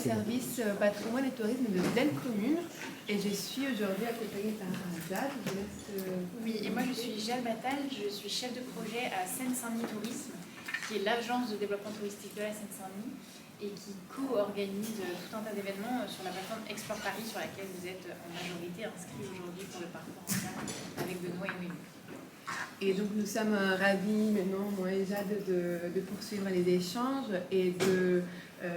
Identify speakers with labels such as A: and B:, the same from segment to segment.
A: service patrimoine et tourisme de Vilaine Commune et je suis aujourd'hui accompagnée par Jade.
B: Oui, et moi je suis Jade Batal, je suis chef de projet à Seine-Saint-Denis Tourisme, qui est l'agence de développement touristique de la Seine-Saint-Denis et qui co-organise tout un tas d'événements sur la plateforme Explore Paris, sur laquelle vous êtes en majorité inscrits aujourd'hui pour le parcours en salle avec Benoît et Noémie.
A: Et donc nous sommes ravis maintenant, moi et Jade, de poursuivre les échanges et de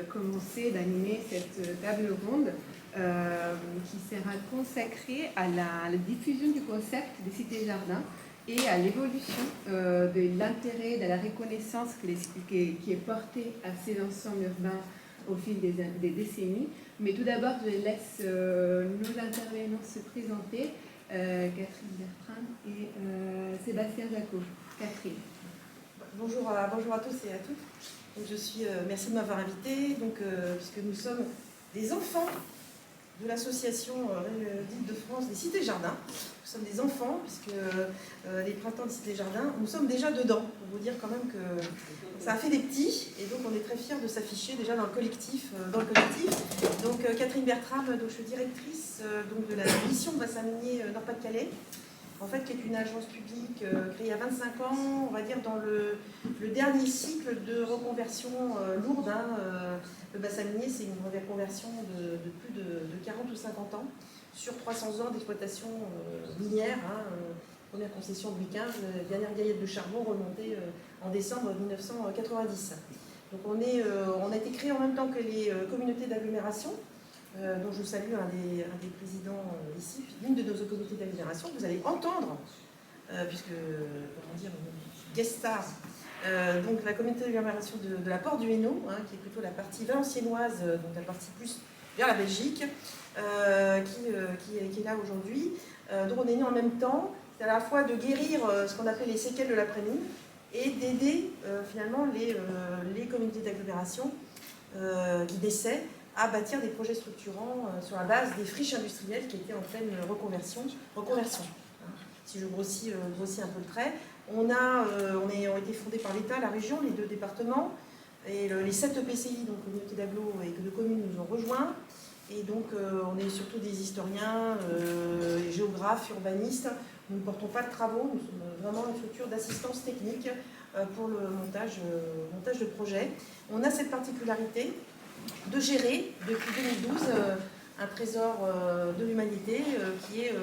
A: commencer d'animer cette table ronde qui sera consacrée à la diffusion du concept des cités-jardins et à l'évolution de l'intérêt, de la reconnaissance qui est portée à ces ensembles urbains au fil des décennies. Mais tout d'abord, je laisse nos intervenants se présenter. Catherine Bertrand et Sébastien Jacot. Catherine.
C: Bonjour à tous et à toutes. Donc, merci de m'avoir invité. Puisque nous sommes des enfants de l'association d'Île-de-France des Cités-Jardins. Nous sommes des enfants, puisque les printemps des Cités-Jardins, nous sommes déjà dedans. Pour vous dire quand même que ça a fait des petits, et donc on est très fiers de s'afficher déjà dans le collectif. Donc Catherine Bertram, je suis directrice de la mission de bassin minier Nord-Pas-de-Calais, en fait, qui est une agence publique créée il y a 25 ans, on va dire dans le dernier cycle de reconversion lourde. Le bassin minier, c'est une reconversion de plus de 40 ou 50 ans, sur 300 ans d'exploitation minière. Première concession de Louis XV, dernière gaillette de charbon remontée en décembre 1990. Donc on a été créé en même temps que les communautés d'agglomération, dont je salue un des présidents ici, l'une de nos communautés d'agglomération, que vous allez entendre, puisque, comment dire, guest star, donc la communauté d'agglomération de la Porte du Hainaut, qui est plutôt la partie valenciennoise, donc la partie plus vers la Belgique, qui est là aujourd'hui. Donc on est né en même temps, c'est à la fois de guérir ce qu'on appelle les séquelles de l'après-mine et d'aider finalement les communautés d'agglomération qui décèdent à bâtir des projets structurants sur la base des friches industrielles qui étaient en pleine reconversion. Si je grossis un peu le trait, on a été fondés par l'État, la région, les 2 départements, et les 7 EPCI, donc communautés d'agglo et de communes, nous ont rejoints. Et donc on est surtout des historiens, géographes, urbanistes. Nous ne portons pas de travaux, nous sommes vraiment une structure d'assistance technique pour le montage de projets. On a cette particularité de gérer depuis 2012 un trésor de l'humanité qui est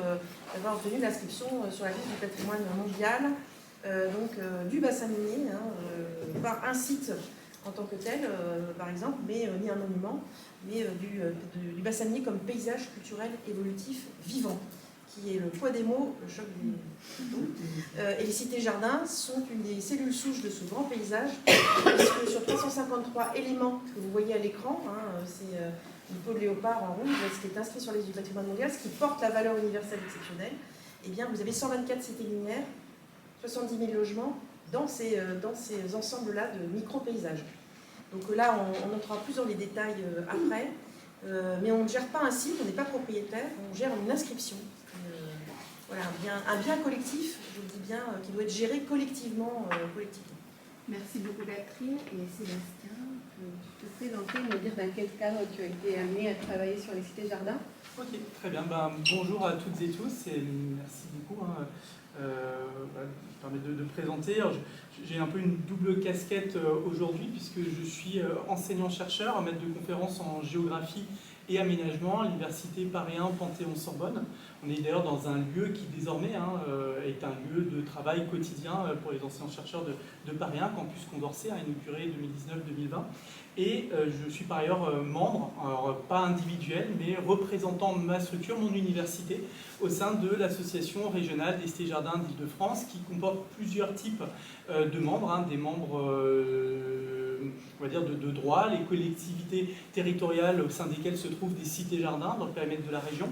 C: d'avoir obtenu l'inscription sur la liste du patrimoine mondial du bassin minier, par un site en tant que tel, par exemple, mais ni un monument, mais du bassin minier comme paysage culturel évolutif vivant, qui est le poids des mots, le choc des mots. Et les cités-jardins sont une des cellules souches de ce grand paysage, puisque sur 353 éléments que vous voyez à l'écran, c'est une peau de léopard en rouge, ce qui est inscrit sur la liste du patrimoine mondial, ce qui porte la valeur universelle exceptionnelle. Eh bien, vous avez 124 cités linéaires, 70 000 logements dans ces ensembles-là de micro-paysages. Donc là, on entrera plus dans les détails après, mais on ne gère pas un site, on n'est pas propriétaire, on gère une inscription. Voilà, un bien collectif, je vous le dis bien, qui doit être géré collectivement.
A: Merci beaucoup Catherine. Et Sébastien, peux-tu te présenter et nous dire dans quel cadre tu as été amené à travailler sur les cités-jardins?
D: Ok, très bien. Bonjour à toutes et tous et merci beaucoup. Ça me permet de présenter. J'ai un peu une double casquette aujourd'hui puisque je suis enseignant-chercheur, maître de conférences en géographie et aménagement à l'université Paris 1 Panthéon-Sorbonne. On est d'ailleurs dans un lieu qui désormais est un lieu de travail quotidien pour les enseignants-chercheurs de Paris 1, campus Condorcet, inauguré 2019-2020. Et je suis par ailleurs membre, alors pas individuel, mais représentant ma structure, mon université, au sein de l'association régionale des cités-jardins d'Île-de-France, qui comporte plusieurs types de membres, des membres on va dire de droit, les collectivités territoriales au sein desquelles se trouvent des cités-jardins dans le périmètre de la région,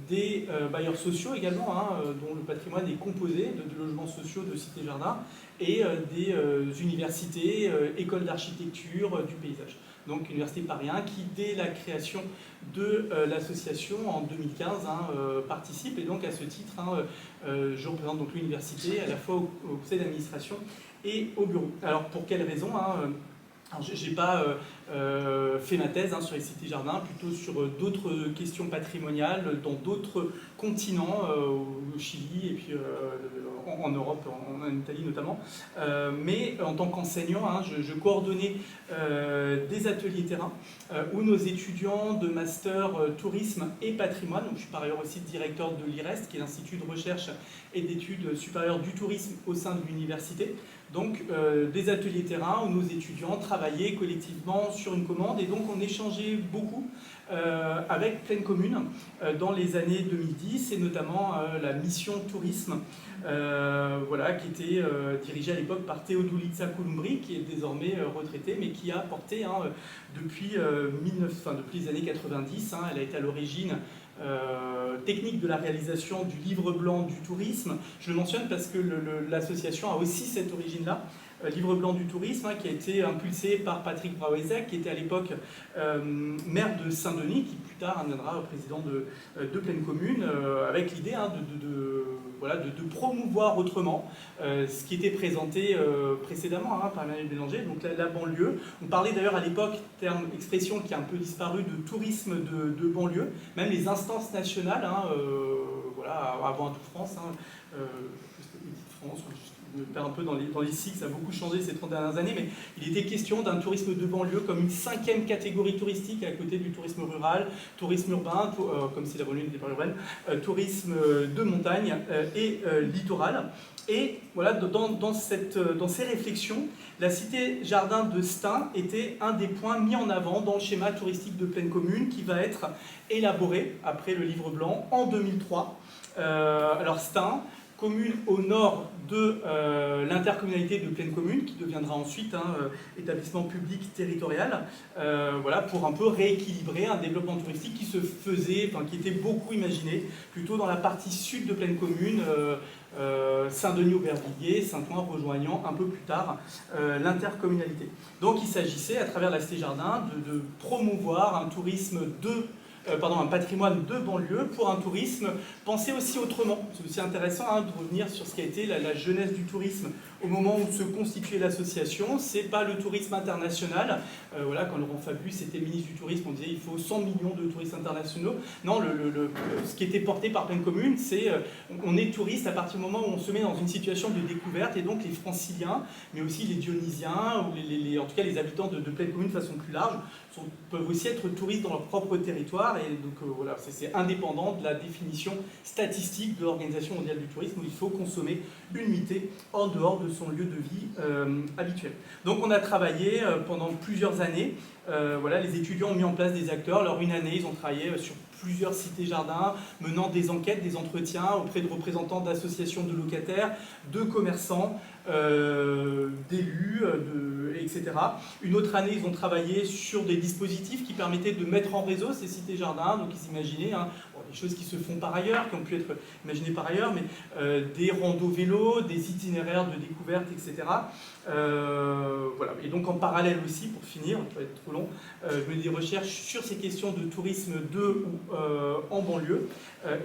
D: des bailleurs sociaux également, dont le patrimoine est composé de logements sociaux de cités-jardins, et des universités, écoles d'architecture, du paysage. Donc Université Paris 1 qui, dès la création de l'association en 2015, participe, et donc à ce titre, je représente donc l'université à la fois au conseil d'administration et au bureau. Alors pour quelles raisons Alors, je n'ai pas fait ma thèse sur les cités-jardins, plutôt sur d'autres questions patrimoniales dans d'autres continents, au Chili et puis en Europe, en Italie notamment. Mais en tant qu'enseignant, je coordonnais des ateliers terrain où nos étudiants de master tourisme et patrimoine, donc je suis par ailleurs aussi directeur de l'IREST, qui est l'Institut de recherche et d'études supérieures du tourisme au sein de l'université. Donc des ateliers terrain où nos étudiants travaillaient collectivement sur une commande et donc on échangeait beaucoup avec Pleine Commune dans les années 2010 et notamment la mission tourisme voilà, qui était dirigée à l'époque par Teodulița Columbri, qui est désormais retraitée mais qui a porté depuis les années 90, elle a été à l'origine technique de la réalisation du livre blanc du tourisme. Je le mentionne parce que l'association a aussi cette origine-là, livre blanc du tourisme, qui a été impulsé par Patrick Braouezec, qui était à l'époque maire de Saint-Denis, qui plus tard deviendra président de Pleine Commune, avec l'idée de promouvoir autrement ce qui était présenté précédemment par Emmanuel Bélanger, donc la banlieue. On parlait d'ailleurs à l'époque, expression qui a un peu disparu, de tourisme de banlieue. Même les instances nationales, avant Atout France, France, je me perds un peu dans les cycles, ça a beaucoup changé ces 30 dernières années, mais il était question d'un tourisme de banlieue comme une 5e catégorie touristique à côté du tourisme rural, tourisme urbain, comme si la banlieue n'était pas urbaine, tourisme de montagne et littoral. Et voilà, dans ces réflexions, la cité-jardin de Stains était un des points mis en avant dans le schéma touristique de Pleine Commune qui va être élaboré après le livre blanc en 2003. Alors Stains, commune au nord de l'intercommunalité de Pleine Commune, qui deviendra ensuite établissement public territorial, pour un peu rééquilibrer un développement touristique qui se faisait, qui était beaucoup imaginé plutôt dans la partie sud de Pleine Commune, Saint-Denis-Aubervilliers, Saint-Ouen rejoignant un peu plus tard l'intercommunalité. Donc il s'agissait, à travers la Cité-Jardin, de promouvoir un tourisme un patrimoine de banlieue pour un tourisme pensé aussi autrement. C'est aussi intéressant de revenir sur ce qui a été la jeunesse du tourisme au moment où se constituait l'association. C'est pas le tourisme international. Quand Laurent Fabius était ministre du tourisme, on disait il faut 100 millions de touristes internationaux. Non, ce qui était porté par Pleine Commune, c'est on est touriste à partir du moment où on se met dans une situation de découverte, et donc les franciliens, mais aussi les dionysiens, ou en tout cas les habitants de Pleine Commune de façon plus large, peuvent aussi être touristes dans leur propre territoire, et donc c'est indépendant de la définition statistique de l'Organisation mondiale du tourisme, où il faut consommer une nuitée en dehors de son lieu de vie habituel. Donc on a travaillé pendant plusieurs années, les étudiants ont mis en place des acteurs. Alors une année, ils ont travaillé sur plusieurs cités-jardins, menant des enquêtes, des entretiens auprès de représentants d'associations de locataires, de commerçants, d'élus, etc. Une autre année, ils ont travaillé sur des dispositifs qui permettaient de mettre en réseau ces cités-jardins. Donc ils imaginaient des choses qui se font par ailleurs, qui ont pu être imaginées par ailleurs, mais des randos vélos, des itinéraires de découverte, etc. Et donc en parallèle aussi, pour finir, ça va être trop long, je menais des recherches sur ces questions de tourisme en banlieue,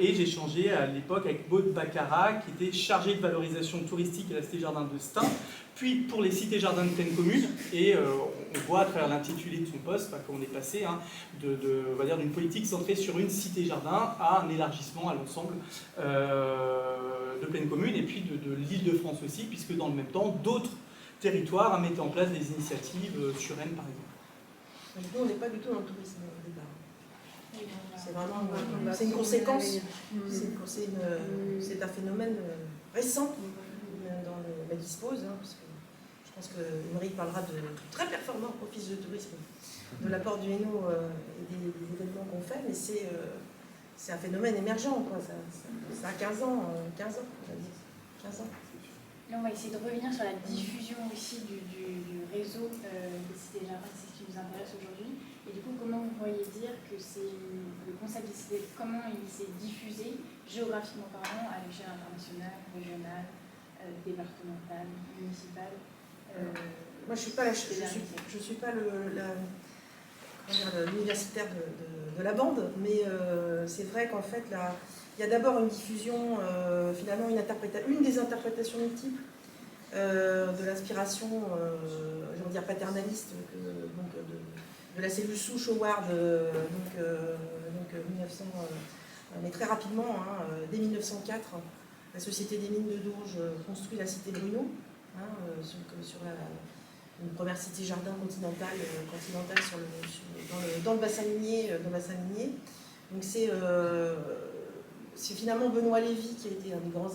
D: et j'ai échangé à l'époque avec Maud Baccarat, qui était chargée de valorisation touristique à la Cité-Jardin de Stains, puis pour les cités-jardins de Pleine Commune, et on voit à travers l'intitulé de son poste qu'on est passé d'une politique centrée sur une cité-jardin à un élargissement à l'ensemble de Pleine Commune, et puis de l'Île-de-France aussi, puisque dans le même temps, d'autres territoires mettaient en place des initiatives sur Rennes, par exemple.
C: Nous, on n'est pas du tout dans le tourisme au départ. C'est vraiment une conséquence, c'est un phénomène récent dans le Médispose, parce que je pense que Émeric parlera de très performant office de tourisme, de l'apport du Hainaut et des événements qu'on fait, mais c'est un phénomène émergent, quoi. Ça a 15 ans, on va dire. 15 ans.
B: Là, on va essayer de revenir sur la diffusion aussi du réseau des cités-jardins, c'est ce qui nous intéresse aujourd'hui. Et du coup, comment vous pourriez dire que le concept des cités, comment il s'est diffusé géographiquement parlant à l'échelle internationale, régionale, départementale, municipale
C: Moi, je ne suis pas l'universitaire de la bande, mais c'est vrai qu'en fait, il y a d'abord une diffusion, finalement une des interprétations multiples de l'inspiration, je veux dire paternaliste, de la cellule souche Howard, 1900, mais très rapidement, dès 1904, la Société des mines de Dourges construit la cité Bruno, sur une première cité-jardin continentale dans le bassin minier. Donc c'est finalement Benoît Lévy qui a été un des grands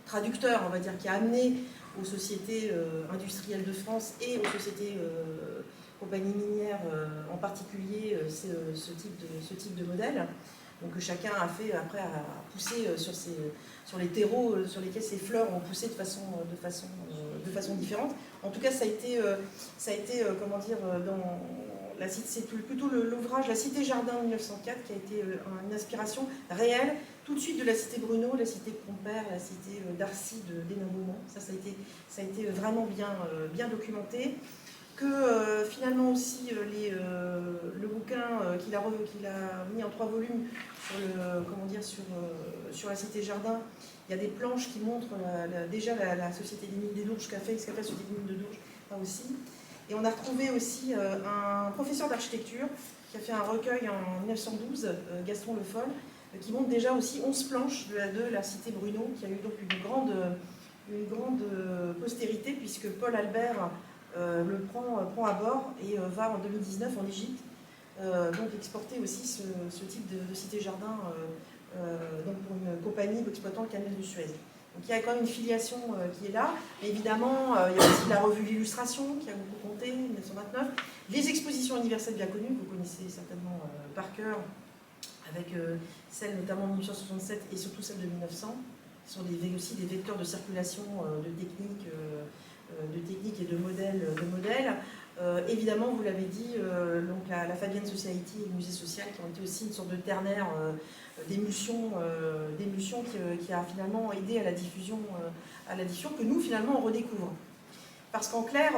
C: traducteurs, on va dire, qui a amené aux sociétés industrielles de France et aux sociétés compagnies minières en particulier ce type de modèle. Donc chacun a poussé sur les terreaux sur lesquels ces fleurs ont poussé de façon différente. En tout cas, ça a été comment dire, c'est plutôt l'ouvrage La Cité Jardin 1904 qui a été une inspiration réelle tout de suite de la cité Bruno, la cité Compère, la cité d'Arcy d'Hénin-Beaumont. Ça a été vraiment bien documenté. Que finalement aussi le bouquin qu'il a mis en 3 volumes sur la cité Jardin, il y a des planches qui montrent déjà la Société des mines des Dourges, ce qu'a fait la Société des mines de Dourges, là aussi. Et on a retrouvé aussi un professeur d'architecture qui a fait un recueil en 1912, Gaston Le Foll, qui montre déjà aussi 11 planches de la cité Bruno, qui a eu donc une grande postérité, puisque Paul Albert le prend à bord et va en 2019 en Égypte, donc exporter aussi ce type de cité-jardin donc pour une compagnie exploitant le canal de Suez. Donc il y a quand même une filiation qui est là. Mais évidemment, il y a aussi la revue L'Illustration qui a beaucoup compté, 1929. Les expositions universelles bien connues, que vous connaissez certainement par cœur, avec celle notamment de 1967 et surtout celle de 1900, qui sont aussi des vecteurs de circulation de techniques et de modèles. Évidemment, vous l'avez dit, donc la Fabienne Society et le Musée Social qui ont été aussi une sorte de ternaire d'émulsion qui a finalement aidé à la diffusion que nous finalement on redécouvre. Parce qu'en clair,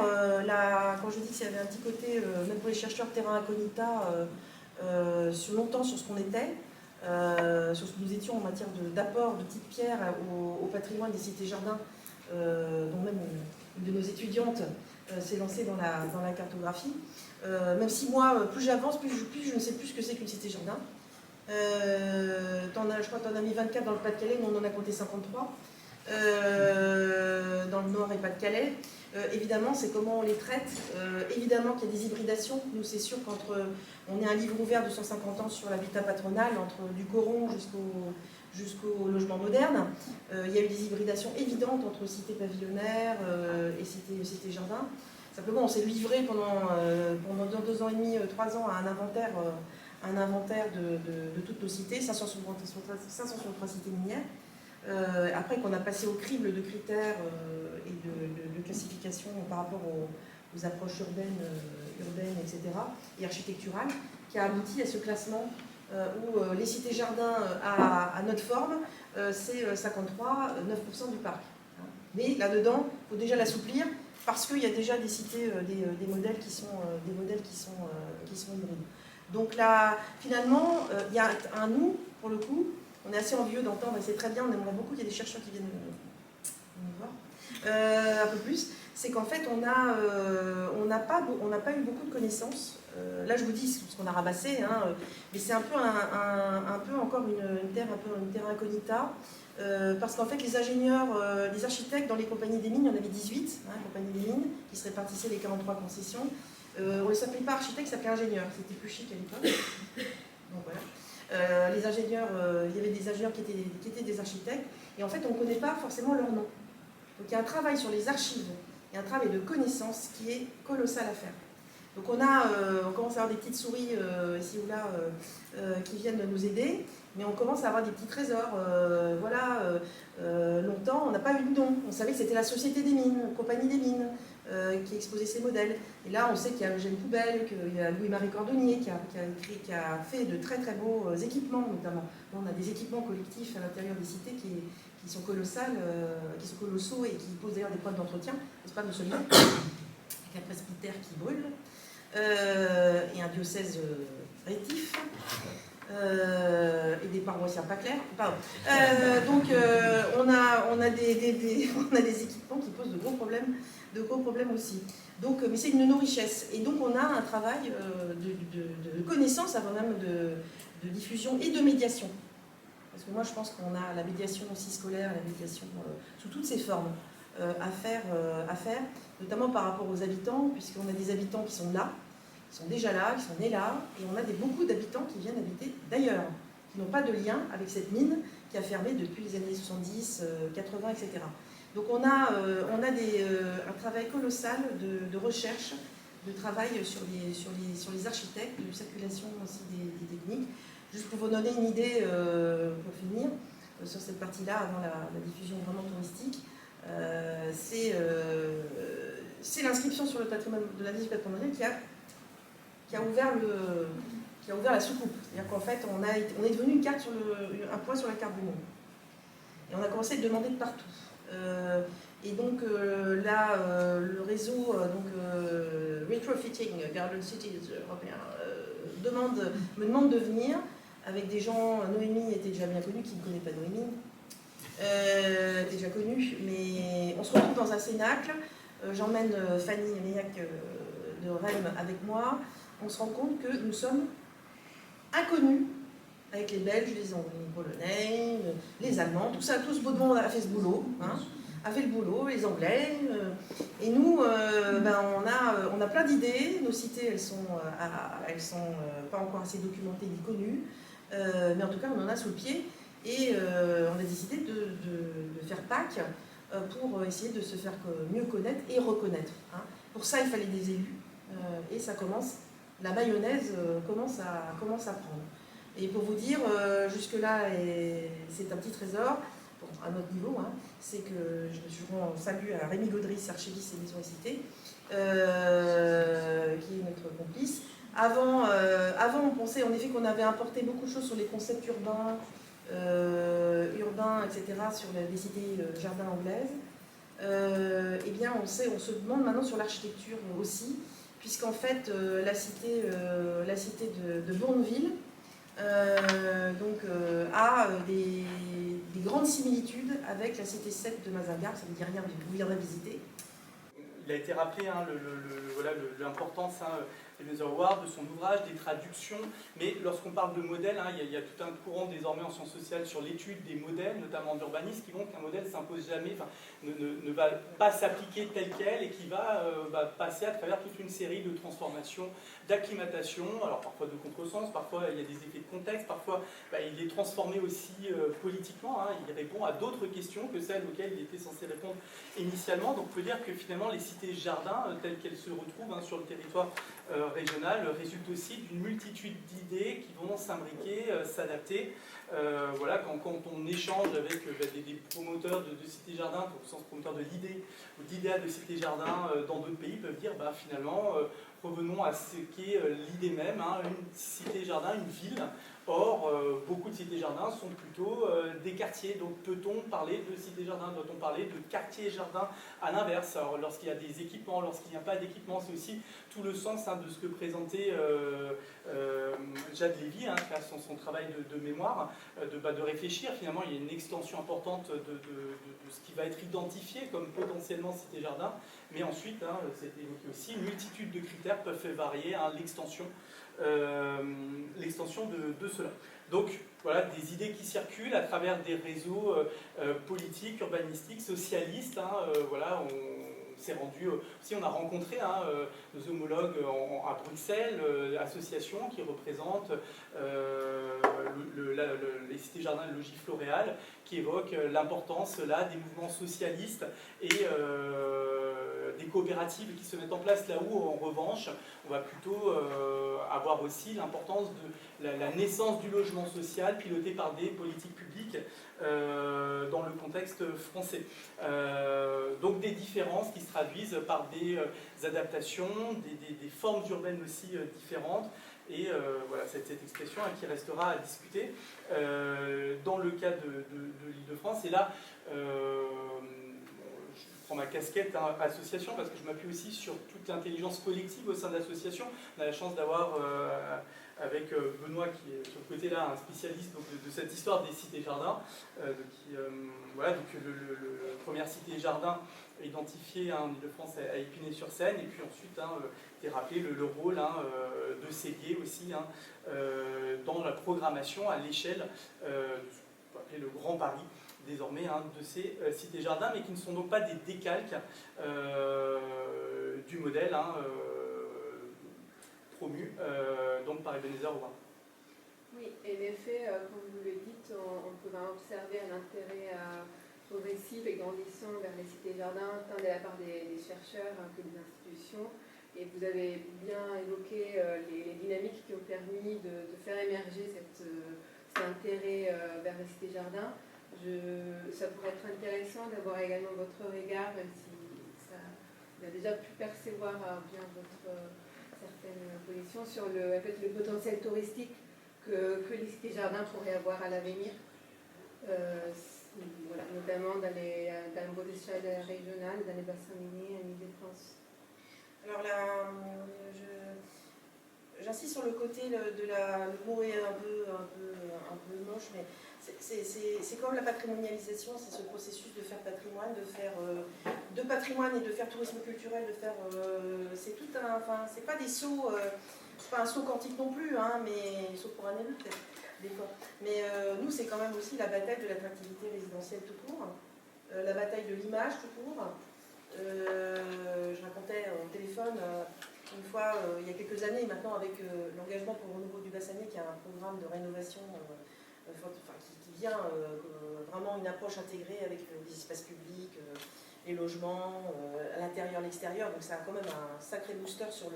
C: quand je dis qu'il y avait un petit côté, même pour les chercheurs terra incognita, longtemps sur ce qu'on était, sur ce que nous étions en matière d'apport de petites pierres au patrimoine des cités-jardins, dont même une de nos étudiantes s'est lancée dans la cartographie. Même si moi, plus j'avance, plus je ne sais plus ce que c'est qu'une cité-jardin. Je crois que tu en as mis 24 dans le Pas-de-Calais, nous on en a compté 53. Dans le Nord et Pas-de-Calais. Évidemment, c'est comment on les traite. Évidemment qu'il y a des hybridations. Nous, c'est sûr on est un livre ouvert de 150 ans sur l'habitat patronal, du coron jusqu'au logement moderne. Il y a eu des hybridations évidentes entre cité pavillonnaire et cité jardin. Simplement, on s'est livré pendant 2 ans et demi, 3 ans à un inventaire de toutes nos cités, 563 cités minières. Après qu'on a passé au crible de critères et de classification par rapport aux approches urbaines, etc., et architecturales, qui a abouti à ce classement où les cités-jardins à notre forme, c'est 53, 9% du parc. Mais là-dedans, il faut déjà l'assouplir, parce qu'il y a déjà des cités, des modèles qui sont hybrides. Donc là, finalement, il y a un nous, pour le coup. On est assez envieux d'entendre, et c'est très bien, on aimerait beaucoup qu'il y ait des chercheurs qui viennent nous voir un peu plus. C'est qu'en fait, on n'a pas eu beaucoup de connaissances. Là, je vous dis ce qu'on a ramassé, mais c'est un peu encore une terre incognita. Parce qu'en fait, les ingénieurs, les architectes dans les compagnies des mines, il y en avait 18, compagnies des mines, qui se répartissaient les 43 concessions. On ne s'appelait pas architecte, ça s'appelait ingénieur. C'était plus chic à l'époque. Donc voilà. Les ingénieurs, il y avait des ingénieurs qui étaient des architectes, et en fait on ne connaît pas forcément leur nom. Donc il y a un travail sur les archives, et un travail de connaissance qui est colossal à faire. Donc on commence à avoir des petites souris ici ou là qui viennent nous aider, mais on commence à avoir des petits trésors. Longtemps on n'a pas eu de nom, on savait que c'était la Société des mines, Compagnie des mines, qui exposait ses modèles. Et là, on sait qu'il y a Eugène Poubelle, qu'il y a Louis-Marie Cordonnier qui a fait de très très beaux équipements, notamment. On a des équipements collectifs à l'intérieur des cités qui sont colossales, qui sont colossaux et qui posent d'ailleurs des problèmes d'entretien, n'est-ce pas, Mussolini, avec un presbytère qui brûle, et un diocèse rétif. Et des paroissiens pas clairs. Donc on a des équipements qui posent de gros problèmes aussi. Donc, mais c'est une de nos richesses. Et donc on a un travail de connaissance avant même de diffusion et de médiation. Parce que moi je pense qu'on a la médiation aussi scolaire, la médiation sous toutes ses formes à faire, notamment par rapport aux habitants, puisqu'on a des habitants qui sont là, qui sont déjà là, qui sont nés là, et on a beaucoup d'habitants qui viennent habiter d'ailleurs, qui n'ont pas de lien avec cette mine qui a fermé depuis les années 70, 80, etc. Donc on a un travail colossal de recherche, de travail sur les architectes, de circulation aussi des techniques. Juste pour vous donner une idée, pour finir, sur cette partie-là, avant la diffusion vraiment touristique, c'est l'inscription sur le patrimoine de la visite patrimoniale qui a ouvert la soucoupe. C'est-à-dire qu'en fait, on est devenu un point sur la carte du monde. Et on a commencé à le demander de partout. Et donc là, le réseau Retrofitting Garden Cities européen me demande de venir avec des gens. Noémie était déjà bien connue, qui ne connaît pas Noémie, était déjà connue, mais on se retrouve dans un cénacle. J'emmène Fanny Meyac de Rennes avec moi. On se rend compte que nous sommes inconnus avec les Belges, les Polonais, les Allemands, tout ce beau monde a fait ce boulot, a fait le boulot, les Anglais. Et nous, on a plein d'idées. Nos cités, elles sont pas encore assez documentées ni connues, mais en tout cas, on en a sous le pied. Et on a décidé de faire PAC pour essayer de se faire mieux connaître et reconnaître. Pour ça, il fallait des élus, et ça commence. La mayonnaise commence à prendre. Et pour vous dire, jusque-là, c'est un petit trésor, à notre niveau, c'est que je rends salut à Rémi Gaudry, archiviste et maison et cité, qui est notre complice. Avant, on pensait en effet qu'on avait importé beaucoup de choses sur les concepts urbains, etc., sur les cités jardins anglaises. Eh bien, on se demande maintenant sur l'architecture aussi, puisqu'en fait, la cité de Bourneville a des grandes similitudes avec la cité 7 de Mazingarbe. Ça ne dit rien, vous viendrez visiter.
D: Il a été rappelé l'importance des Awards, de son ouvrage, des traductions, mais lorsqu'on parle de modèles, il y a tout un courant désormais en sciences sociales sur l'étude des modèles, notamment d'urbanisme, qui montre qu'un modèle ne s'impose jamais, ne va pas s'appliquer tel quel, et qui va passer à travers toute une série de transformations, d'acclimatation, alors parfois de contresens, parfois il y a des effets de contexte, parfois il est transformé aussi politiquement, il répond à d'autres questions que celles auxquelles il était censé répondre initialement. Donc on peut dire que finalement les cités-jardins, telles qu'elles se retrouvent sur le territoire régional, résultent aussi d'une multitude d'idées qui vont s'imbriquer, s'adapter. Quand on échange avec des promoteurs de cités-jardins, au sens promoteur de l'idée ou d'idéal de cités-jardins dans d'autres pays, peuvent dire finalement revenons à ce qu'est l'idée même, une cité-jardin, une ville. Or, beaucoup de cités-jardins sont plutôt des quartiers. Donc, peut-on parler de cités-jardins? Doit-on parler de quartiers-jardins à l'inverse? Alors, lorsqu'il y a des équipements, lorsqu'il n'y a pas d'équipements, c'est aussi tout le sens de ce que présentait Jade Lévy, qui a son travail de mémoire, de réfléchir. Finalement, il y a une extension importante de ce qui va être identifié comme potentiellement cité-jardin. Mais ensuite, c'est évoqué aussi, une multitude de critères peuvent faire varier l'extension de cela. Donc voilà, des idées qui circulent à travers des réseaux politiques, urbanistiques, socialistes. On s'est rendu aussi, on a rencontré nos homologues à Bruxelles, associations qui représentent les cités-jardins de Logis Floréal, qui évoquent l'importance là des mouvements socialistes et des coopératives qui se mettent en place là où, en revanche, on va plutôt avoir aussi l'importance de la naissance du logement social piloté par des politiques publiques dans le contexte français. Donc des différences qui se traduisent par des adaptations, des formes urbaines aussi différentes. Et voilà, cette expression qui restera à discuter dans le cas de l'Île-de-France. Et là, je prends ma casquette association parce que je m'appuie aussi sur toute l'intelligence collective au sein de l'association. On a la chance d'avoir avec Benoît qui est sur le côté là un spécialiste donc, de cette histoire des cités-jardins. Voilà, donc le première cité-jardin identifiée en Ile-de-France à Épinay-sur-Seine, et puis ensuite est rappelé le rôle de Séguier aussi dans la programmation à l'échelle de ce qu'on peut appeler le Grand Paris désormais de ces cités-jardins, mais qui ne sont donc pas des décalques du modèle promu donc par Ebenezer Howard.
A: Oui, et en effet, comme vous le dites, on peut observer un intérêt progressif et grandissant vers les cités-jardins, tant de la part des chercheurs que des institutions. Et vous avez bien évoqué les dynamiques qui ont permis de faire émerger cet intérêt vers les cités-jardins. Ça pourrait être intéressant d'avoir également votre regard, même si on a déjà pu percevoir bien votre certaine position sur le potentiel touristique que les cités-jardins pourraient avoir à l'avenir, voilà, notamment dans votre échelle régionale, dans les bassins miniers en Ile-de-France.
C: Alors là, j'insiste sur le côté le mot est un peu moche, mais c'est comme la patrimonialisation, c'est ce processus de faire patrimoine, de faire de patrimoine et de faire tourisme culturel, de faire c'est tout un, enfin c'est pas des sauts, c'est pas un saut quantique non plus, mais saut pour un élu peut-être des fois. Mais nous c'est quand même aussi la bataille de l'attractivité résidentielle tout court, la bataille de l'image tout court. Je racontais au téléphone une fois, il y a quelques années maintenant, avec l'engagement pour le renouveau du Bassanier, qui a un programme de rénovation qui vient vraiment une approche intégrée avec des espaces publics, les logements, à l'intérieur, l'extérieur. Donc ça a quand même un sacré booster sur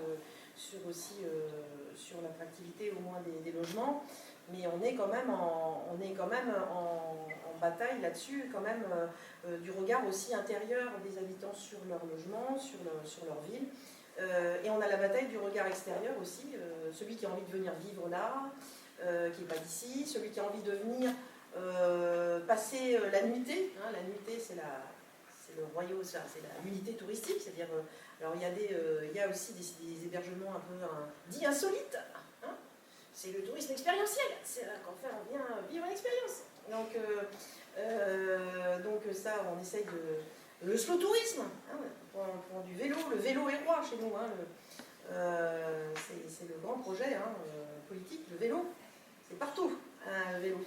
C: l'attractivité au moins des logements. Mais on est quand même en bataille là-dessus, quand même, du regard aussi intérieur des habitants sur leur logement, sur leur ville. Et on a la bataille du regard extérieur aussi, celui qui a envie de venir vivre là, qui n'est pas d'ici, celui qui a envie de venir passer la nuitée. La nuitée, c'est le royaume, c'est l'unité touristique, c'est-à-dire, alors il y a aussi des hébergements un peu dits insolites. C'est le tourisme expérientiel, c'est qu'enfin on vient vivre une expérience. Donc ça, on essaye de... Le slow tourisme, pour du vélo, le vélo est roi chez nous. C'est le grand projet politique, le vélo, c'est partout, le vélo.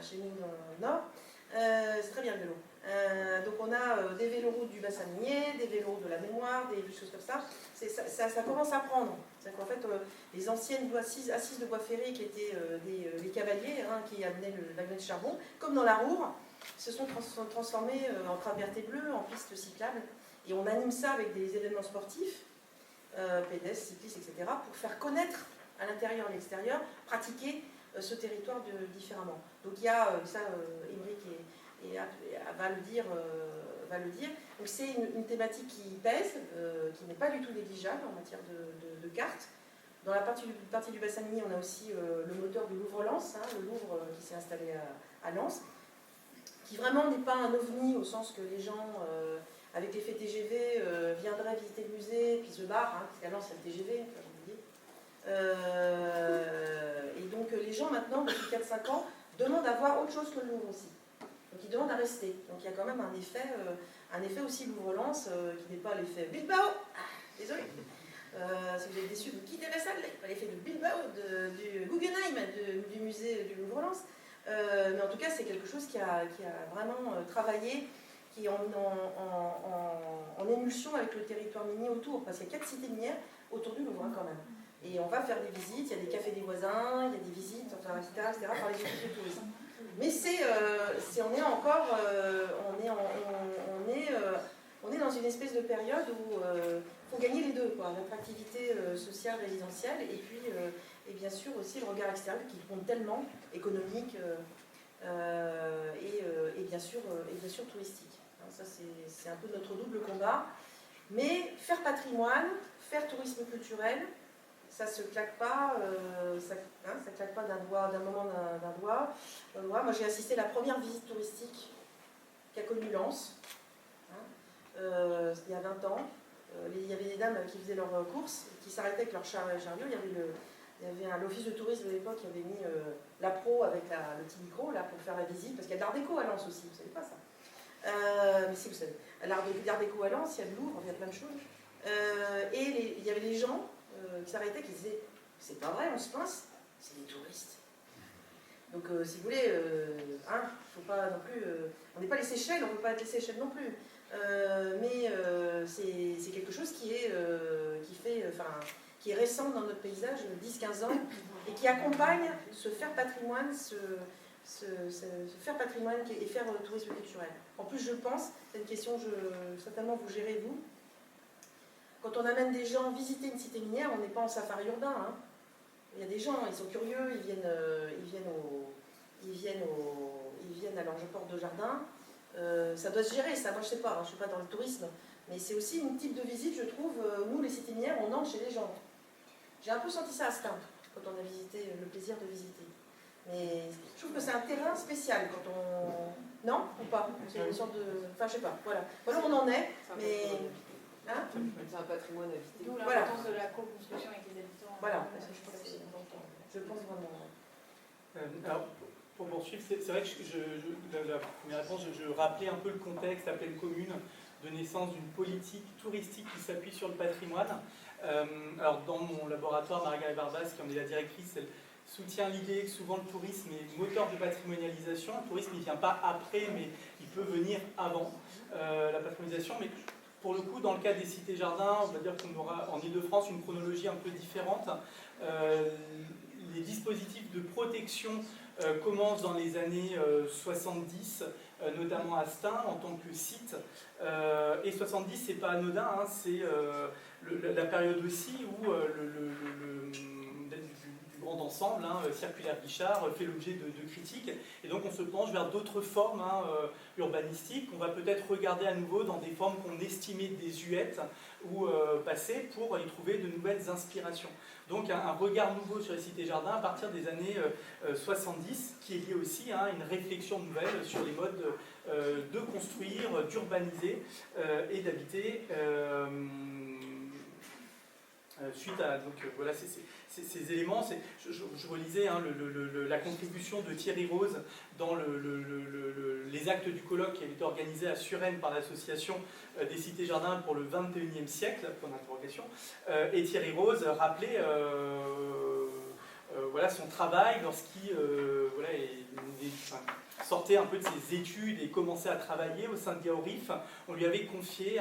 C: Chez nous dans le Nord, c'est très bien le vélo. Donc on a des véloroutes du bassin minier, des véloroutes de la mémoire, des choses comme ça. Ça commence à prendre. C'est-à-dire qu'en fait, les anciennes assises de bois ferré qui étaient les cavaliers qui amenaient le wagon de charbon, comme dans la Roure, se sont transformés en travertées bleues, en pistes cyclables. Et on anime ça avec des événements sportifs, pédestres, cyclistes, etc., pour faire connaître à l'intérieur et à l'extérieur, pratiquer ce territoire différemment. Donc il y a, ça, Émeric va le dire. Donc c'est une thématique qui pèse, qui n'est pas du tout négligeable en matière de cartes. Dans la partie du bassin minier, on a aussi le moteur du Louvre-Lens, le Louvre qui s'est installé à Lens, qui vraiment n'est pas un ovni au sens que les gens, avec l'effet TGV, viendraient visiter le musée, puis se barrent, parce qu'à Lens, il y a le TGV, et donc les gens maintenant, depuis 4-5 ans, demandent à voir autre chose que le Louvre aussi. Donc ils demandent à rester. Donc il y a quand même un effet aussi Louvre-Lens, qui n'est pas l'effet Bilbao. Désolé. Si vous êtes déçus, vous quittez la salle, pas l'effet de Bilbao, du Guggenheim, du musée du Louvre-Lens. Mais en tout cas, c'est quelque chose qui a vraiment travaillé, qui est en émulsion avec le territoire minier autour, parce qu'il y a 4 cités minières autour du Louvre quand même. Et on va faire des visites, il y a des cafés des voisins, il y a des visites, etc., par les offices de tourisme. Mais on est dans une espèce de période où il faut gagner les deux, l'attractivité sociale, résidentielle, et puis et bien sûr aussi le regard extérieur qui compte tellement, économique et bien sûr touristique. Ça c'est un peu notre double combat. Mais faire patrimoine, faire tourisme culturel, ça se claque pas, ça claque pas d'un moment d'un doigt. Moi j'ai assisté à la première visite touristique qu'a connue Lens. il y a 20 ans. Il y avait des dames qui faisaient leurs courses, qui s'arrêtaient avec leur chariot. Il y avait l'office de tourisme de l'époque qui avait mis la pro avec le petit micro là, pour faire la visite, parce qu'il y a de l'art déco à Lens aussi, vous ne savez pas ça. Mais si vous savez, l'art déco à Lens, il y a de Louvre, il y a plein de choses. Et il y avait des gens qui s'arrêtaient, qui disaient « c'est pas vrai, on se pince, c'est des touristes ». Donc si vous voulez, faut pas non plus, on n'est pas les Seychelles, on ne peut pas être les Seychelles non plus. Mais c'est quelque chose qui est récent dans notre paysage, 10-15 ans, et qui accompagne ce faire patrimoine, faire patrimoine et faire tourisme culturel. En plus, je pense, c'est une question que certainement vous gérez vous, quand on amène des gens visiter une cité minière, on n'est pas en safari urbain. Hein. Il y a des gens, ils sont curieux, ils viennent à l'Ange-Porte de Jardin. Ça doit se gérer, ça. Moi, je sais pas, je ne suis pas dans le tourisme, mais c'est aussi une type de visite, je trouve. Nous, les cités minières, on entre chez les gens. J'ai un peu senti ça à Stein, quand on a visité, le plaisir de visiter. Mais je trouve que c'est un terrain spécial quand on... Non ou pas? C'est une sorte de... Enfin, je sais pas, voilà. Voilà où on en est, mais... Hein?
E: C'est un patrimoine à visiter.
B: D'où l'importance de la co-construction avec les habitants.
C: Voilà, je pense que c'est important. Je pense vraiment.
D: Alors, pour poursuivre, c'est vrai que la première réponse, je rappelais un peu le contexte à pleine commune de naissance d'une politique touristique qui s'appuie sur le patrimoine. Alors, dans mon laboratoire, Margaret Barbas, qui en est la directrice, elle soutient l'idée que souvent le tourisme est moteur de patrimonialisation. Le tourisme, il ne vient pas après, mais il peut venir avant la patrimonialisation. Mais pour le coup, dans le cas des cités-jardins, on va dire qu'on aura en Ile-de-France une chronologie un peu différente. Les dispositifs de protection commencent dans les années 70, notamment à Stein en tant que site. Et 70, c'est pas anodin, hein, c'est la période aussi où du grand ensemble, hein, Circulaire Guichard, fait l'objet de critiques. Et donc on se penche vers d'autres formes urbanistiques qu'on va peut-être regarder à nouveau dans des formes qu'on estimait désuètes ou passées pour y trouver de nouvelles inspirations. Donc un regard nouveau sur les cités-jardins à partir des années 70, qui est lié aussi à une réflexion nouvelle sur les modes de construire, d'urbaniser et d'habiter. Suite à voilà, ces éléments, je relisais hein, la contribution de Thierry Rose dans les actes du colloque qui avait été organisé à Suresnes par l'association des cités-jardins pour le XXIe siècle, point d'interrogation, et Thierry Rose rappelait voilà, son travail lorsqu'il sortait un peu de ses études et commençait à travailler au sein de Gaorif. On lui avait confié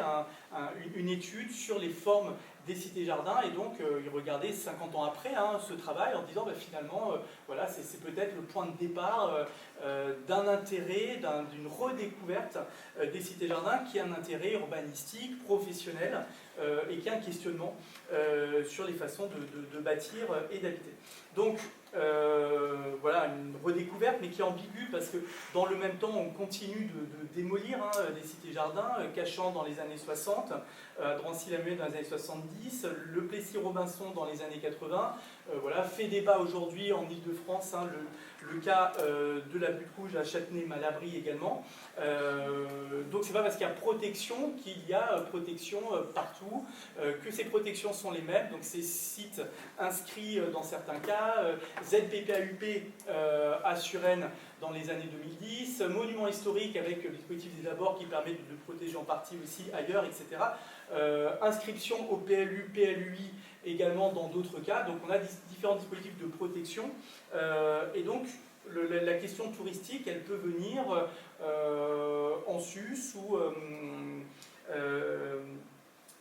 D: une étude sur les formes des cités-jardins et donc il regardait 50 ans après ce travail en disant finalement voilà, c'est peut-être le point de départ d'un intérêt, d'une redécouverte des cités-jardins qui a un intérêt urbanistique, professionnel et qui a un questionnement sur les façons de bâtir et d'habiter. Donc voilà, une redécouverte, mais qui est ambiguë parce que dans le même temps, on continue de démolir des cités-jardins, Cachan dans les années 60, Drancy-la-Muette dans les années 70, Le Plessis-Robinson dans les années 80. Voilà, fait débat aujourd'hui en Ile-de-France, le cas de la butte rouge à Châtenay-Malabry également. Donc c'est pas parce qu'il y a protection qu'il y a protection partout, que ces protections sont les mêmes. Donc ces sites inscrits dans certains cas, ZPPAUP à Suresnes dans les années 2010, monument historique avec le dispositif des abords qui permet de protéger en partie aussi ailleurs, etc. Inscription au PLU, PLUI également dans d'autres cas. Donc on a différents dispositifs de protection et donc la question touristique, elle peut venir en sus ou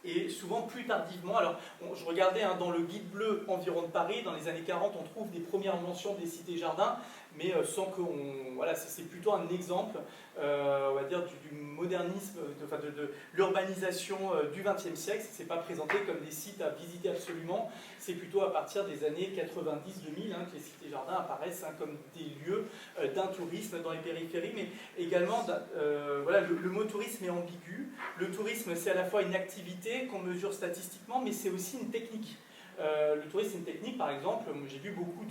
D: et souvent plus tardivement. Alors, je regardais dans le guide bleu Environ de Paris, dans les années 40, on trouve des premières mentions des cités-jardins, mais sans qu'on... Voilà, c'est plutôt un exemple, on va dire, du modernisme, de l'urbanisation du XXe siècle. C'est pas présenté comme des sites à visiter absolument, c'est plutôt à partir des années 90-2000 que les cités-jardins apparaissent comme des lieux d'un tourisme dans les périphéries, mais également, voilà, le mot tourisme est ambigu. Le tourisme, c'est à la fois une activité qu'on mesure statistiquement, mais c'est aussi une technique. Le tourisme, c'est une technique, par exemple, j'ai vu beaucoup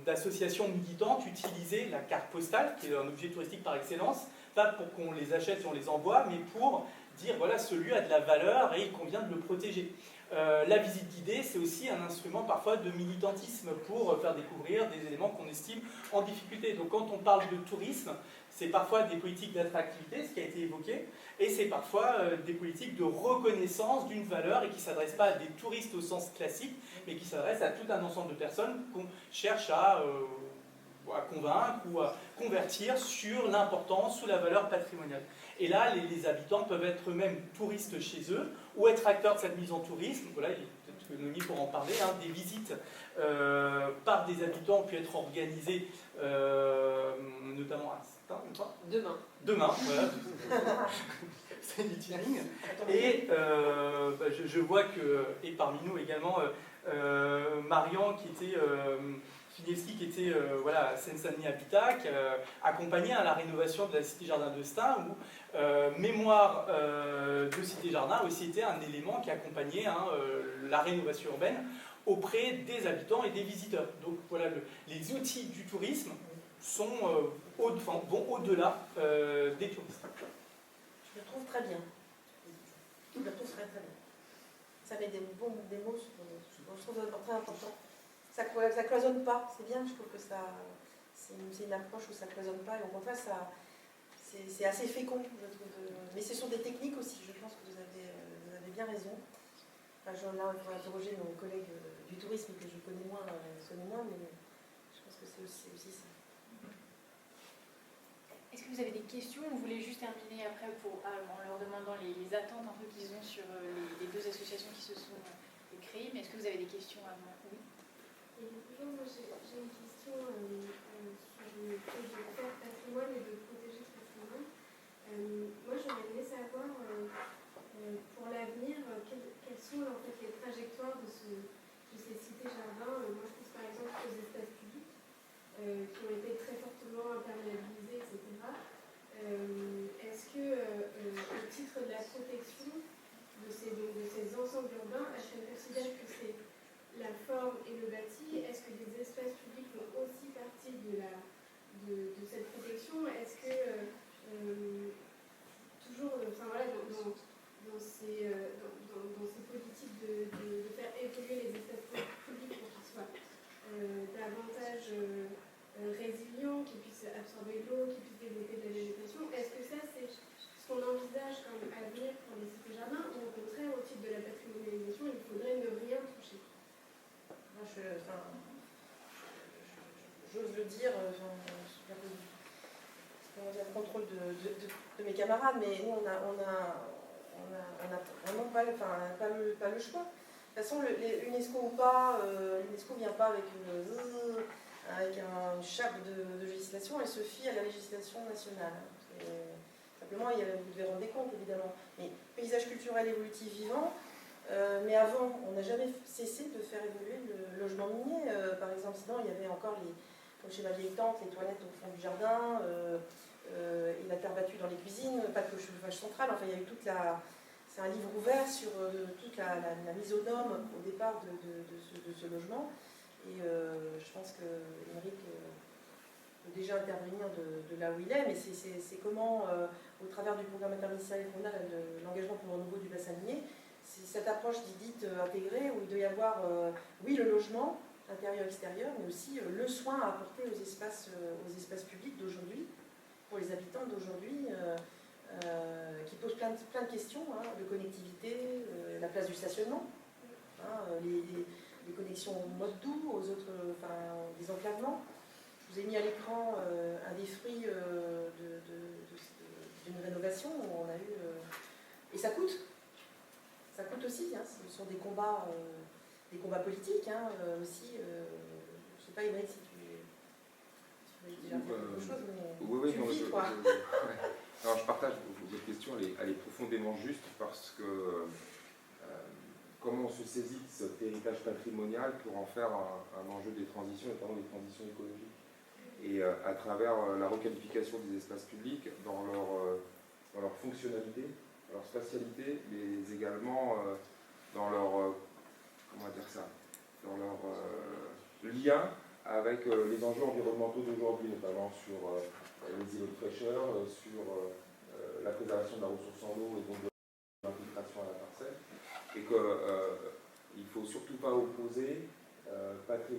D: d'associations militantes utiliser la carte postale, qui est un objet touristique par excellence, pas pour qu'on les achète et on les envoie, mais pour dire voilà, ce lieu a de la valeur et il convient de le protéger. La visite guidée, c'est aussi un instrument parfois de militantisme pour faire découvrir des éléments qu'on estime en difficulté. Donc quand on parle de tourisme, c'est parfois des politiques d'attractivité, ce qui a été évoqué, et c'est parfois des politiques de reconnaissance d'une valeur et qui ne s'adressent pas à des touristes au sens classique, mais qui s'adressent à tout un ensemble de personnes qu'on cherche à convaincre ou à convertir sur l'importance ou la valeur patrimoniale. Et là, les habitants peuvent être eux-mêmes touristes chez eux ou être acteurs de cette mise en tourisme. Voilà, peut-être que Noémie pourra en parler. Hein, des visites par des habitants ont pu être organisées, notamment à
E: Demain.
D: Demain, voilà. C'est du timing. Et je vois que, et parmi nous également, Marian qui était... Finevski qui était voilà, à Seine-Saint-Denis Habitat, qui accompagnait la rénovation de la Cité Jardin de Stein, où Mémoire de Cité Jardin a aussi été un élément qui accompagnait la rénovation urbaine auprès des habitants et des visiteurs. Donc voilà, les outils du tourisme vont au-delà des touristes.
C: Je le trouve très bien. Je le trouve très très bien. Ça met des mots je trouve très important. Ça cloisonne pas, c'est bien, je trouve que c'est une approche où ça cloisonne pas, et au contraire, c'est assez fécond, je trouve. Mais ce sont des techniques aussi, je pense que vous avez bien raison. Enfin, là, il faut interroger nos collègues du tourisme que je connais moins, mais je pense que c'est aussi ça.
B: Est-ce que vous avez des questions? On voulait juste terminer après en leur demandant les attentes un peu qu'ils ont sur les deux associations qui se sont créées, mais est-ce que vous avez des questions avant? Oui.
F: Et toujours, moi j'ai une question sur le fait de faire patrimoine et de protéger ce patrimoine. Moi j'aurais aimé savoir pour l'avenir quelles sont en fait les trajectoires de ces cités-jardins. Moi je pense par exemple aux espaces publics qui ont été très fortement imperméabilisés, etc. Est-ce que au titre de la protection de ces ensembles urbains, est-ce qu'on considère que c'est la forme et le bâti, est-ce que des espaces publics font aussi partie de cette protection? Est-ce que toujours dans ces politiques de faire évoluer les espaces publics pour qu'ils soient davantage résilients, qu'ils puissent absorber l'eau, qu'ils puissent développer de la végétation, est-ce que ça c'est ce qu'on envisage comme avenir pour les cités-jardins, ou au contraire au titre de la patrimonialisation il faudrait ne rien toucher?
C: J'ose le dire, j'ai le contrôle de mes camarades, mais nous, on n'a vraiment pas le choix. De toute façon, l'UNESCO ou pas, l'UNESCO ne vient pas avec une chape de législation, elle se fie à la législation nationale. Simplement, vous devez rendre des comptes, évidemment. Mais paysage culturel évolutif vivant, mais avant, on n'a jamais cessé de faire évoluer le logement minier. Par exemple, sinon, il y avait encore, comme chez ma vieille tante, les toilettes au fond du jardin, et la terre battue dans les cuisines, pas que le chauffage central. Enfin, il y a eu c'est un livre ouvert sur toute la mise aux normes au départ de ce logement. Et je pense qu'Émeric peut déjà intervenir de là où il est, mais c'est comment, au travers du programme interministériel qu'on a, l'engagement pour le renouveau du bassin minier, c'est cette approche dite intégrée où il doit y avoir, oui, le logement, intérieur-extérieur, mais aussi le soin à apporter aux espaces publics d'aujourd'hui, pour les habitants d'aujourd'hui, qui posent plein de questions, hein, de connectivité, la place du stationnement, hein, les connexions au mode doux, aux autres, des enclavements. Je vous ai mis à l'écran un des fruits d'une rénovation où on a eu... et ça coûte. Ça coûte aussi, hein, ce sont des combats politiques hein, aussi. Je ne sais pas, Émeric, si tu veux déjà dire quelque chose, mais
G: oui,
C: tu
G: non,
C: vis, quoi.
G: Alors, je partage votre question, elle est profondément juste parce que comment on se saisit de cet héritage patrimonial pour en faire un enjeu des transitions, notamment des transitions écologiques. Et à travers la requalification des espaces publics dans leur fonctionnalité, leur spatialité, mais également dans leur, dans leur lien avec les enjeux environnementaux d'aujourd'hui, notamment sur les îlots de fraîcheur, sur la préservation de la ressource en eau et donc et qu'il ne faut surtout pas opposer patrimoine